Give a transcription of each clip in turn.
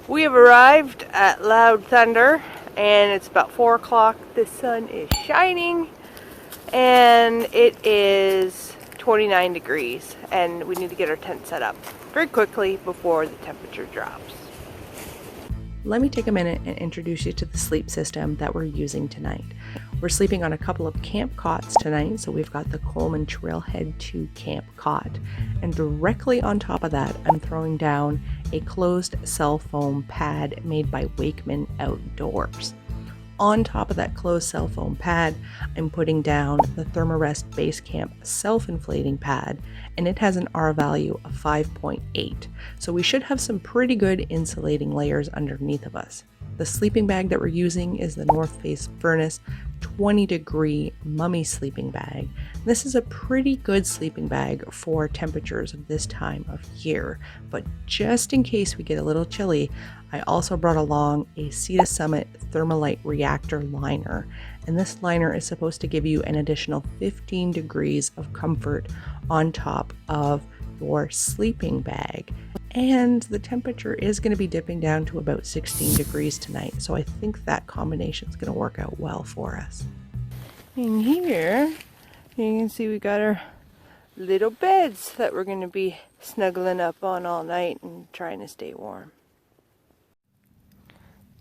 We have arrived at Loud Thunder and it's about 4 o'clock. The sun is shining and it is 29 degrees and we need to get our tent set up very quickly before the temperature drops. Let me take a minute and introduce you to the sleep system that we're using tonight. We're sleeping on a couple of camp cots tonight, so we've got the Coleman Trailhead 2 camp cot. And directly on top of that, I'm throwing down a closed cell foam pad made by Wakeman Outdoors. On top of that closed cell foam pad, I'm putting down the Thermarest Base Camp self-inflating pad, and it has an R value of 5.8. So we should have some pretty good insulating layers underneath of us. The sleeping bag that we're using is the North Face Furnace 20 degree mummy sleeping bag. This is a pretty good sleeping bag for temperatures of this time of year, but just in case we get a little chilly, I also brought along a Sea to Summit Thermalite Reactor liner, and this liner is supposed to give you an additional 15 degrees of comfort on top of your sleeping bag. And the temperature is going to be dipping down to about 16 degrees tonight, so I think that combination is going to work out well for us. In here, you can see we got our little beds that we're going to be snuggling up on all night and trying to stay warm.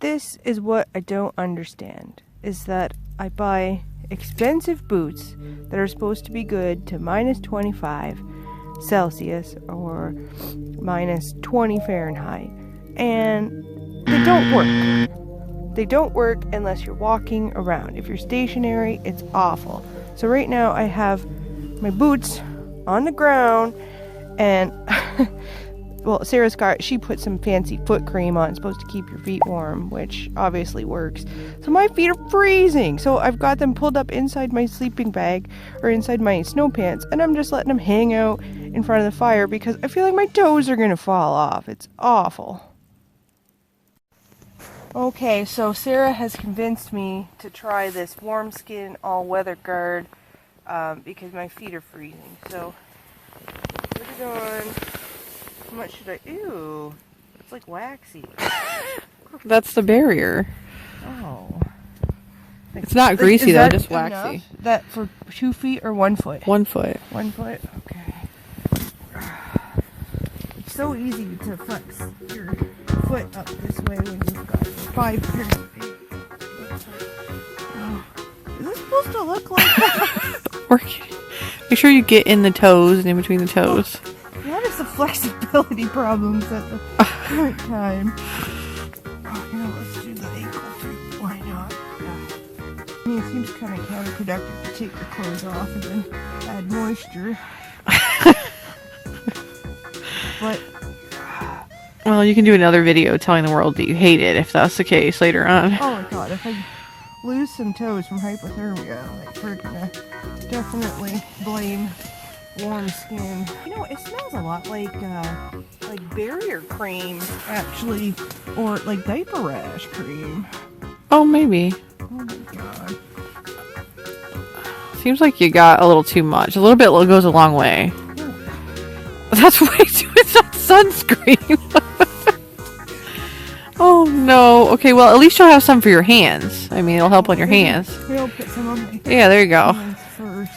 This is what I don't understand, is that I buy expensive boots that are supposed to be good to minus 25 Celsius or minus 20 Fahrenheit, and they don't work. They don't work unless you're walking around. If you're stationary, it's awful. So right now I have my boots on the ground, and well, Sarah Scott, she put some fancy foot cream on. It's supposed to keep your feet warm, which obviously works. So my feet are freezing. So I've got them pulled up inside my sleeping bag or inside my snow pants, and I'm just letting them hang out in front of the fire because I feel like my toes are going to fall off. It's awful. Okay, so Sarah has convinced me to try this warm skin all-weather guard because my feet are freezing. So put it on. How much should I? Ew, it's like waxy. That's the barrier. Oh. It's not greasy though, just waxy. Enough? That for 2 feet or 1 foot? 1 foot. 1 foot? Okay. It's so easy to flex your foot up this way when you've got 5 pairs of feet. Oh. Is this supposed to look like that? Make sure you get in the toes and in between the toes. That is the flexibility problems at the current time. Oh, you know, let's do the ankle too. Why not? Yeah. I mean, it seems kind of counterproductive to take your clothes off and then add moisture. But well, you can do another video telling the world that you hate it if that's the case later on. oh my god, if I lose some toes from hypothermia, like we're gonna definitely blame warm skin. You know, it smells a lot like barrier cream, actually, or like diaper rash cream. Oh, maybe. Oh my god. Seems like you got a little too much. A little bit goes a long way. That's way too much sunscreen. Oh no. Okay, well at least you'll have some for your hands. I mean, it'll help on your hands. Maybe I'll put some on my Yeah, there you go. hands first.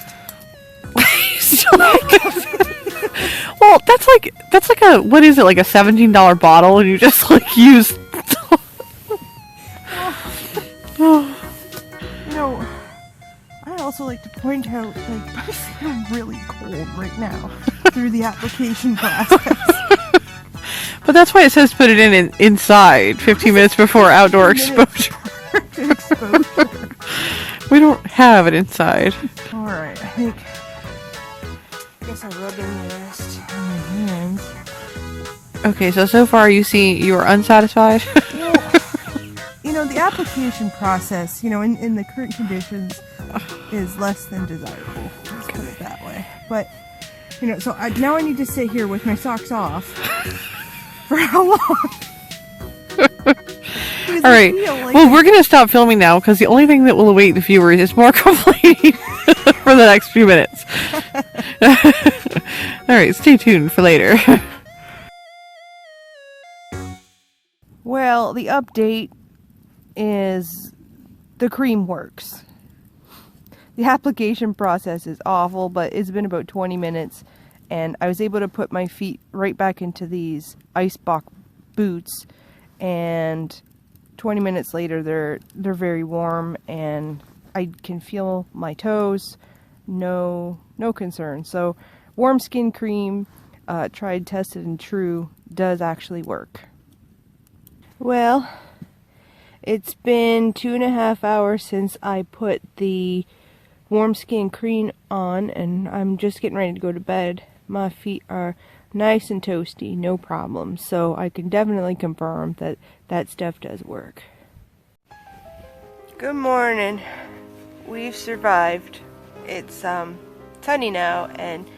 Well, that's like a, what is it, like a $17 bottle, and you just like use. You know, I also like to point out, like, I feel really cold right now through the application process. But that's why it says put it inside 15 minutes before outdoor exposure. We don't have it inside. Alright, I guess I'll rub in the rest on my hands. Okay, so far you are unsatisfied? You know, the application process, you know, in the current conditions is less than desirable. Let's put it that way. But, you know, so now I need to sit here with my socks off. For how long? Alright, well we're gonna stop filming now because the only thing that will await the viewers is more complaining for the next few minutes. Alright, stay tuned for later. Well, the update is the cream works. The application process is awful, but it's been about 20 minutes and I was able to put my feet right back into these icebox boots, and 20 minutes later they're very warm and I can feel my toes. No concern. So warm skin cream, tried, tested, and true, does actually work. Well, it's been 2.5 hours since I put the warm skin cream on, and I'm just getting ready to go to bed. My feet are nice and toasty, no problem. So I can definitely confirm that that stuff does work. Good morning. We've survived. It's sunny now, and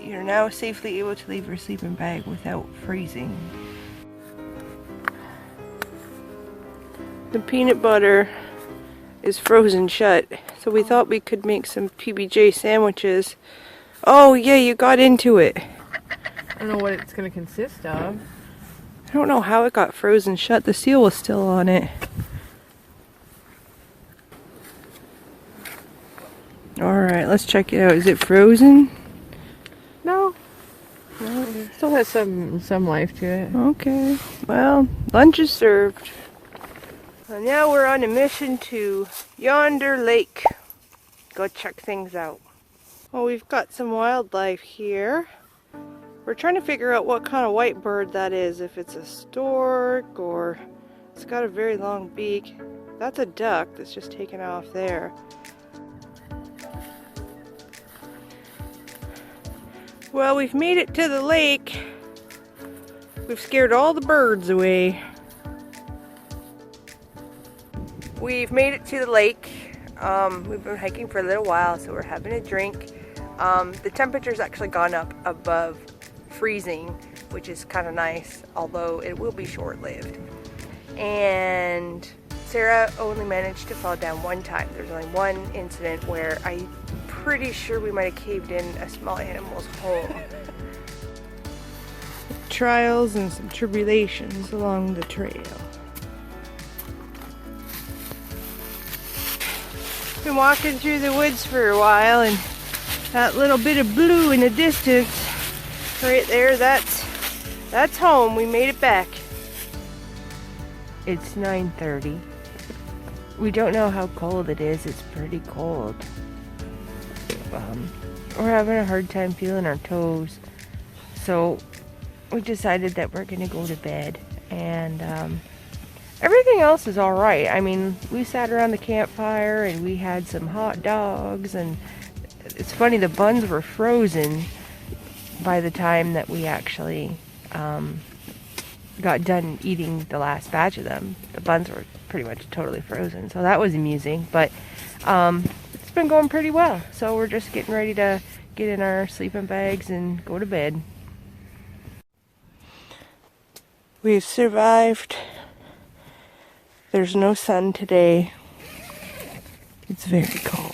you're now safely able to leave your sleeping bag without freezing. The peanut butter is frozen shut, so we thought we could make some PB&J sandwiches. Oh yeah, you got into it. I don't know what it's going to consist of. I don't know how it got frozen shut. The seal was still on it. Alright, let's check it out. Is it frozen? No. No, it still has some life to it. Okay. Well, lunch is served. And now we're on a mission to Yonder Lake. Go check things out. Well, we've got some wildlife here. We're trying to figure out what kind of white bird that is. If it's a stork or it's got a very long beak. That's a duck that's just taken off there. Well, we've made it to the lake. We've scared all the birds away. We've made it to the lake. We've been hiking for a little while, so we're having a drink. The temperature's actually gone up above freezing, which is kind of nice, although it will be short-lived. And Sarah only managed to fall down one time. There's only one incident where I'm pretty sure we might have caved in a small animal's home. Trials and some tribulations along the trail. Been walking through the woods for a while, and that little bit of blue in the distance right there, that's home. We made it back. It's 9:30. We don't know how cold it is. It's pretty cold. We're having a hard time feeling our toes, so we decided that we're gonna go to bed. And everything else is all right. I mean, we sat around the campfire and we had some hot dogs, and it's funny, the buns were frozen by the time that we actually got done eating the last batch of them. The buns were pretty much totally frozen, so that was amusing. But it's been going pretty well, so we're just getting ready to get in our sleeping bags and go to bed. We've survived. There's no sun today. It's very cold.